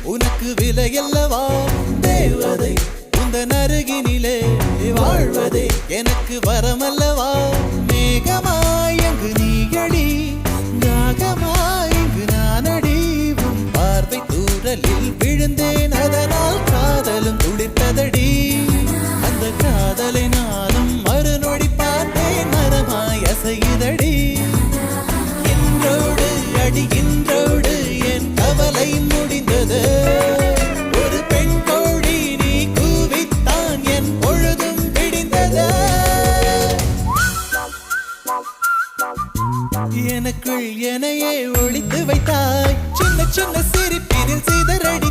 உனக்கு விலையல்லவா தேவதை உந்தன் அருகினிலே வாழ்வதே எனக்கு வரமல்லவா மேகமாய் அங்கு நீயடி நாகமாய் இங்கு நானடி உன் பார்வை தூரலில் விழுந்தேன் அதனால் காதலும் துளிர்த்ததடி அந்த காதலை நானும் மறுநொடி பார்த்தேன் மரமாய் அசையுதடி இன்றோடு அடிகின்றோடு என் கவலை முடிந்தது ஒரு பெண் கோழி நீ கூவித்தான் என் பொழுதும் விடிந்தது எனக்குள் எனையே ஒளித்து வைத்தாய் சின்ன சின்ன சிரிப்பினில் சிதறடி